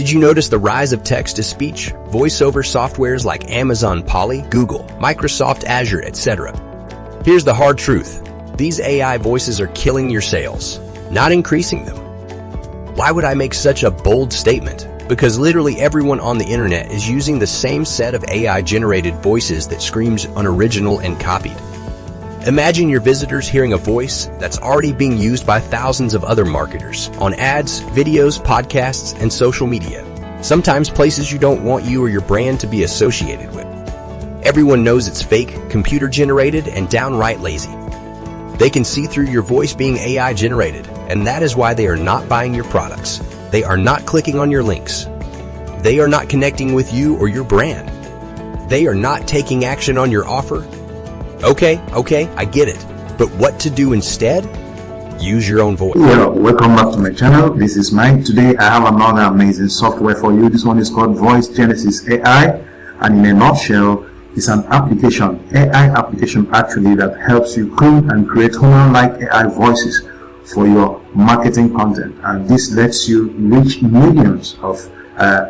Did you notice the rise of text-to-speech, voiceover softwares like Amazon Polly, Google, Microsoft Azure, etc.? Here's the hard truth. These AI voices are killing your sales, not increasing them. Why would I make such a bold statement? Because literally everyone on the internet is using the same set of AI-generated voices that screams unoriginal and copied. Imagine your visitors hearing a voice that's already being used by thousands of other marketers on ads, videos, podcasts, and social media. Sometimes places you don't want you or your brand to be associated with. Everyone knows it's fake, computer-generated, and downright lazy. They can see through your voice being AI-generated, and that is why they are not buying your products. They are not clicking on your links. They are not connecting with you or your brand. They are not taking action on your offer. Okay, I get it. But what to do instead? Use your own voice. Well, welcome back to my channel. This is Mike. Today I have another amazing software for you. This one is called VoiceGenesis AI, and in a nutshell, it's an application, AI application actually, that helps you clone and create human-like AI voices for your marketing content. And this lets you reach millions of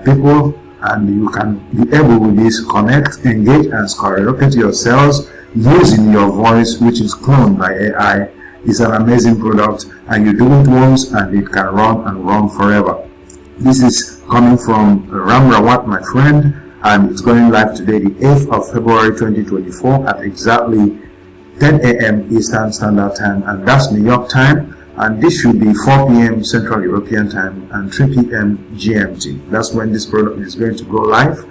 people, and you can be able with this connect, engage, and skyrocket your sales using your voice, which is cloned by AI. It's an amazing product, and you do it once and it can run forever. This is coming from Ram Rawat, my friend, and it's going live today, the 8th of February 2024 at exactly 10 a.m. Eastern Standard Time, and that's New York time, and this should be 4 p.m. Central European Time and 3 p.m. GMT. That's when this product is going to go live.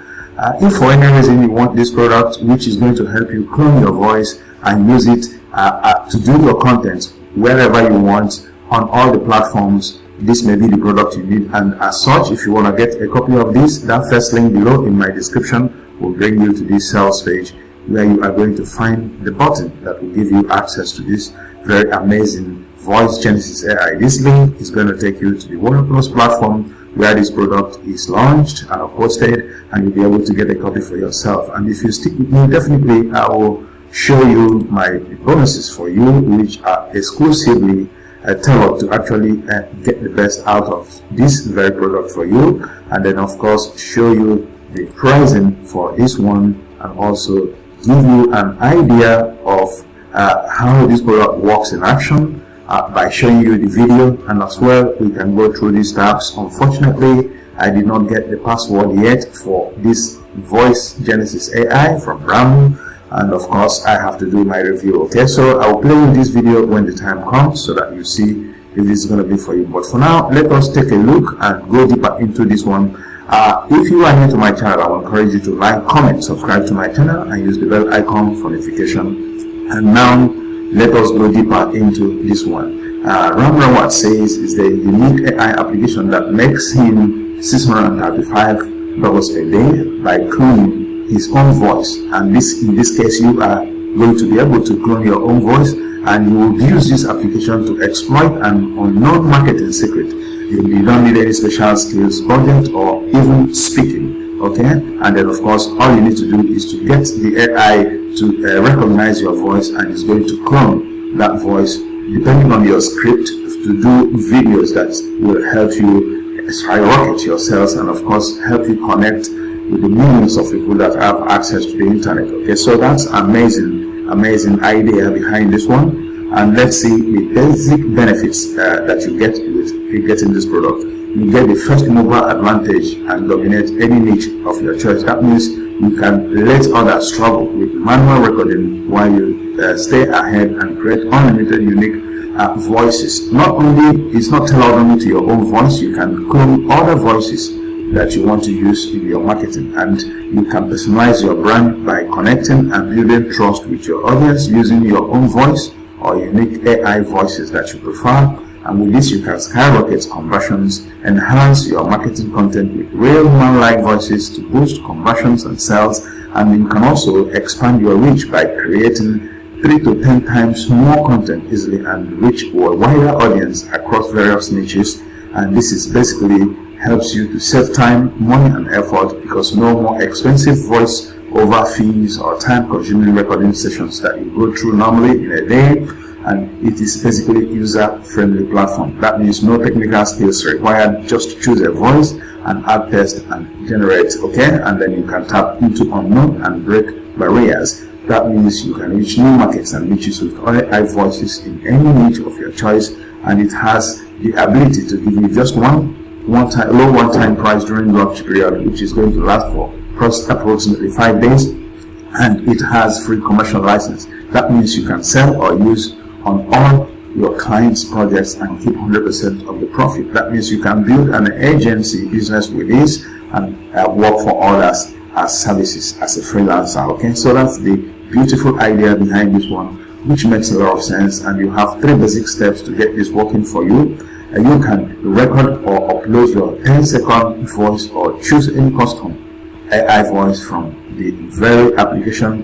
If for any reason you want this product, which is going to help you clone your voice and use it to do your content wherever you want on all the platforms, this may be the product you need. And as such, if you want to get a copy of this, that first link below in my description will bring you to this sales page, where you are going to find the button that will give you access to this very amazing VoiceGenesis AI. This link is going to take you to the WordPress platform where this product is launched and hosted, and you'll be able to get a copy for yourself. And if you stick with me, definitely I will show you my bonuses for you, which are exclusively tailored to actually get the best out of this very product for you, and then of course show you the pricing for this one, and also give you an idea of how this product works in action by showing you the video, and as well we can go through these tabs. Unfortunately, I did not get the password yet for this VoiceGenesis AI from Ram, and of course I have to do my review. Okay, so I'll play with this video when the time comes so that you see if this is going to be for you. But for now, let us take a look and go deeper into this one. If you are new to my channel, I will encourage you to like, comment, subscribe to my channel, and use the bell icon for notification. And now let us go deeper into this one. Ram Rawat says is the unique AI application that makes him $635 per day by cloning his own voice. And in this case, you are going to be able to clone your own voice, and you will use this application to exploit an unknown marketing secret. You don't need any special skills, budget, or even speaking. Okay, and then of course all you need to do is to get the AI to recognize your voice, and it's going to clone that voice depending on your script to do videos that will help you skyrocket your sales, and of course help you connect with the millions of people that have access to the internet. Okay, so that's amazing idea behind this one, and let's see the basic benefits that you get with getting this product. You get the first mover advantage and dominate any niche of your choice. That means you can let others struggle with manual recording while you stay ahead and create unlimited unique voices. Not only, it's not tailored only to your own voice, you can clone other voices that you want to use in your marketing, and you can personalize your brand by connecting and building trust with your audience using your own voice or unique AI voices that you prefer. And with this, you can skyrocket conversions, enhance your marketing content with real human-like voices to boost conversions and sales, and you can also expand your reach by creating 3 to 10 times more content easily and reach a wider audience across various niches. And this is basically helps you to save time, money, and effort, because no more expensive voice over fees or time-consuming recording sessions that you go through normally in a day. And it is basically user-friendly platform. That means no technical skills required. Just choose a voice and add text and generate, okay? And then you can tap into unknown and break barriers. That means you can reach new markets and niches with AI voices in any niche of your choice, and it has the ability to give you just low one-time price during launch period, which is going to last for approximately 5 days, and it has free commercial license. That means you can sell or use on all your clients' projects and keep 100% of the profit. That means you can build an agency business with this and work for others as services as a freelancer. Okay, so that's the beautiful idea behind this one, which makes a lot of sense. And you have 3 basic steps to get this working for you. And you can record or upload your 10-second voice or choose any custom AI voice from the very application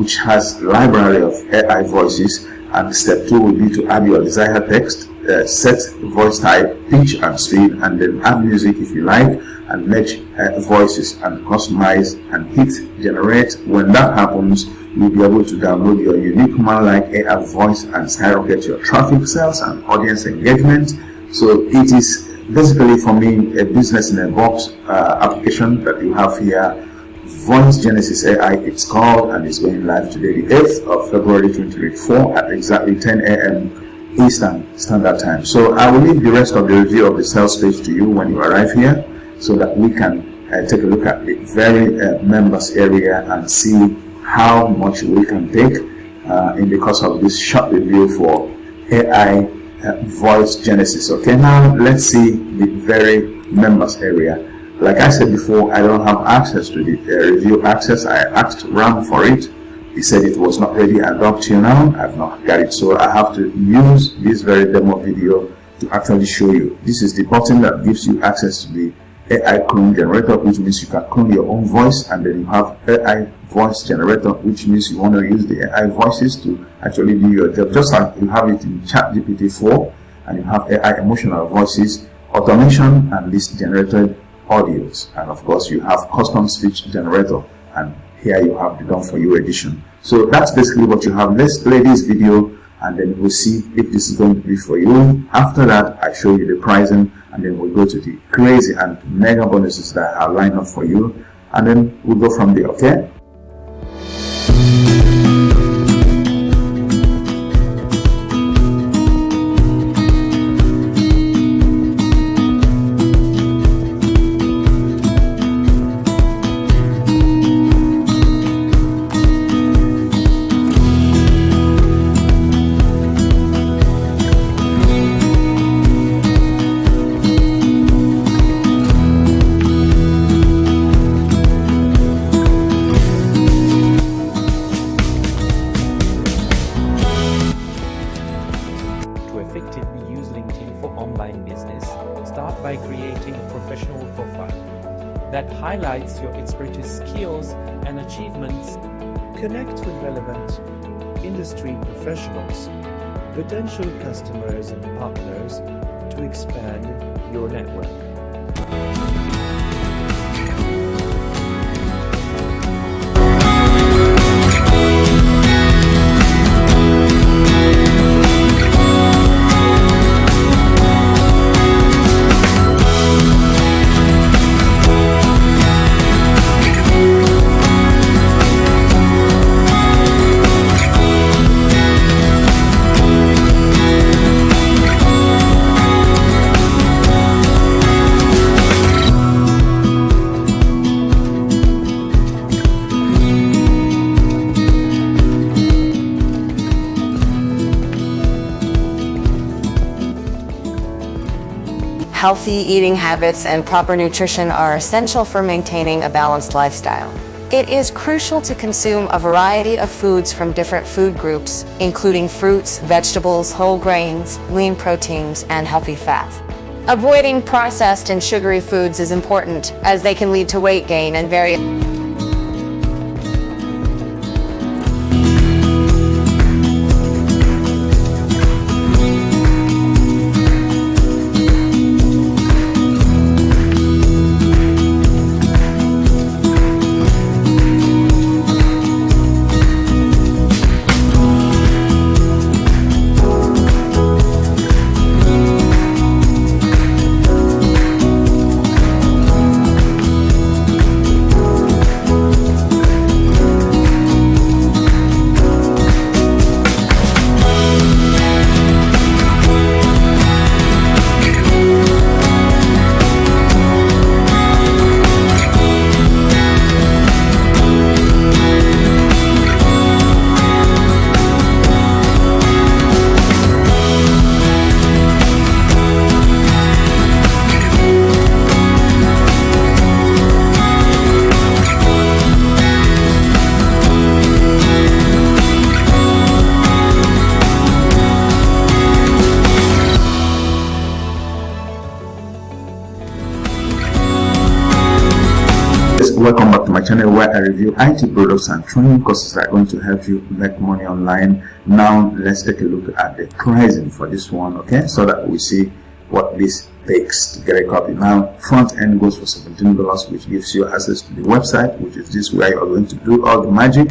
which has a library of AI voices. And step 2 will be to add your desired text, set voice type, pitch and speed, and then add music if you like, and match voices and customize and hit generate. When that happens, you'll be able to download your unique human-like AI voice and skyrocket your traffic, sales, and audience engagement. So it is basically, for me, a business in a box application that you have here. VoiceGenesis AI, it's called, and it's going live today, the 8th of February 2024 at exactly 10 a.m. Eastern Standard Time. So I will leave the rest of the review of the sales page to you when you arrive here, so that we can take a look at the very members area and see how much we can take in the course of this short review for AI VoiceGenesis. Okay, now let's see the very members area. Like I said before, I don't have access to the review access. I asked Ram for it. He said it was not ready, and up till now, I've not got it. So I have to use this very demo video to actually show you. This is the button that gives you access to the AI clone generator, which means you can clone your own voice, and then you have AI voice generator, which means you want to use the AI voices to actually do your job. Just like you have it in ChatGPT 4, and you have AI emotional voices, automation, and list generated audios, and of course you have custom speech generator, and here you have the done for you edition. So that's basically what you have. Let's play this video and then we'll see if this is going to be for you. After that, I show you the pricing, and then we'll go to the crazy and mega bonuses that are lined up for you, and then we'll go from there. Okay. Effectively use LinkedIn for online business, start by creating a professional profile that highlights your expertise, skills, and achievements. Connect with relevant industry professionals, potential customers, and partners to expand your network. Healthy eating habits and proper nutrition are essential for maintaining a balanced lifestyle. It is crucial to consume a variety of foods from different food groups, including fruits, vegetables, whole grains, lean proteins, and healthy fats. Avoiding processed and sugary foods is important, as they can lead to weight gain and various welcome back to my channel where I review IT products and training courses that are going to help you make money online. Now let's take a look at the pricing for this one, okay, so that we see what this takes to get a copy. Now front end goes for $17, which gives you access to the website, which is this where you're going to do all the magic.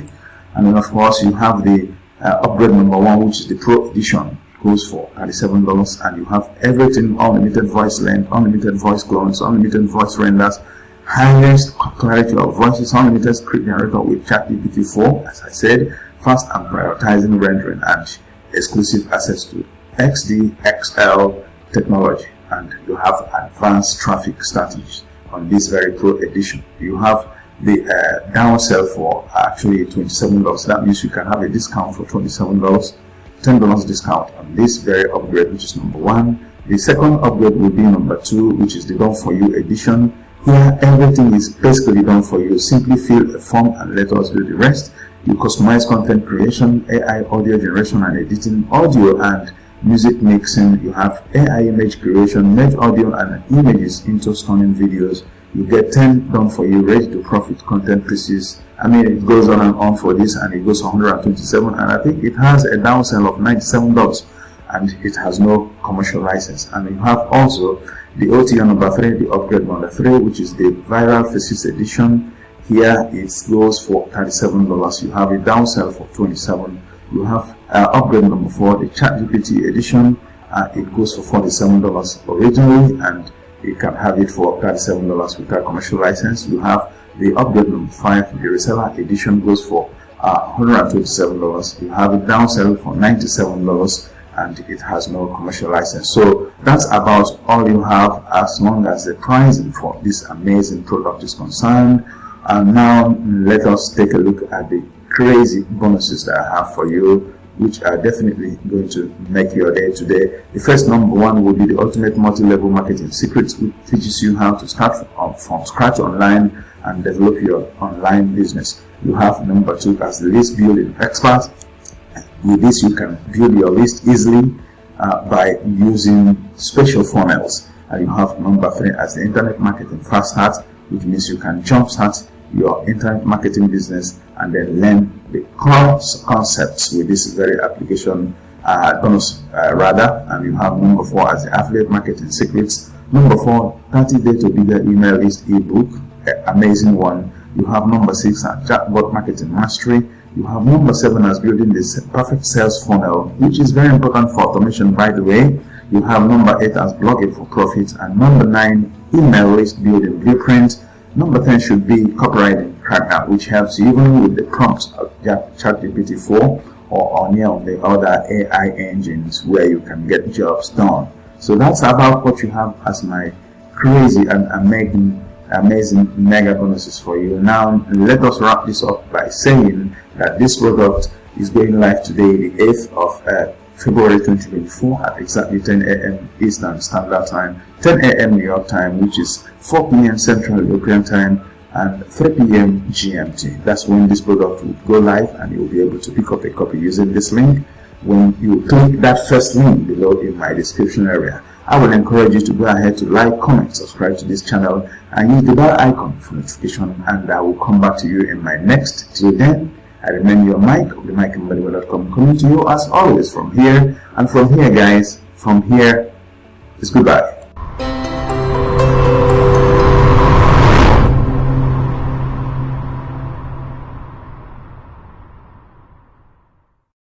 And then of course you have the upgrade number 1, which is the Pro Edition. It goes for $37, and you have everything: unlimited voice length, unlimited voice clones, unlimited voice renders, highest clarity of voices, unlimited script generator with ChatGPT 4, as I said, fast and prioritizing rendering, and exclusive access to XD, XL technology. And you have advanced traffic strategies on this very Pro Edition. You have the downsell for actually $27. That means you can have a discount for $27, $10 discount on this very upgrade, which is number 1. The second upgrade will be number 2, which is the done for you edition. Here everything is basically done for you. Simply fill a form and let us do the rest. You customize content creation, AI audio generation and editing, audio and music mixing. You have AI image creation, merge audio and images into stunning videos. You get 10 done for you, ready to profit content pieces. I mean, it goes on and on for this, and it goes for $127, and I think it has a downsell of $97, and it has no commercial license. And you have also the OTO number 3, the upgrade number 3, which is the viral faces edition. Here it goes for $37. You have a downsell for $27. You have upgrade number 4, the ChatGPT edition. It goes for $47 originally, and you can have it for $37 without commercial license. You have the upgrade number 5, the reseller edition, goes for $127. You have a downsell for $97, and it has no commercial license. So that's about all you have as long as the pricing for this amazing product is concerned. And now let us take a look at the crazy bonuses that I have for you, which are definitely going to make your day today. The first, number 1, will be the ultimate multi-level marketing secrets, which teaches you how to start from scratch online and develop your online business. You have number 2 as the list building expert. With this, you can build your list easily by using special funnels. And you have number 3 as the internet marketing fast start, which means you can jumpstart your internet marketing business and then learn the core concepts with this very application bonus rather. And you have number 4 as the affiliate marketing secrets. Number 4, 30-day to bigger email list ebook, amazing one. You have number 6 as chatbot marketing mastery. You have number 7 as building this perfect sales funnel, which is very important for automation, by the way. You have number 8 as blogging for profits, and number 9, email list building blueprint. Number 10 should be copywriting cracker, which helps you even with the prompts of ChatGPT 4 or any of the other AI engines where you can get jobs done. So that's about what you have as my crazy and amazing mega bonuses for you. Now let us wrap this up by saying that this product is going live today, the 8th of February 2024 at exactly 10 a.m. Eastern Standard Time, 10 a.m. New York time, which is 4 p.m. Central European Time and 3 p.m. GMT. That's when this product will go live, and you'll be able to pick up a copy using this link. When you click that first link below in my description area, I will encourage you to go ahead to like, comment, subscribe to this channel, and use the bell icon for notification, and I will come back to you in my next. Till then, I remain your Mike of the MikeMbadiwe.com, coming to you as always from here. And from here, guys, from here, it's goodbye.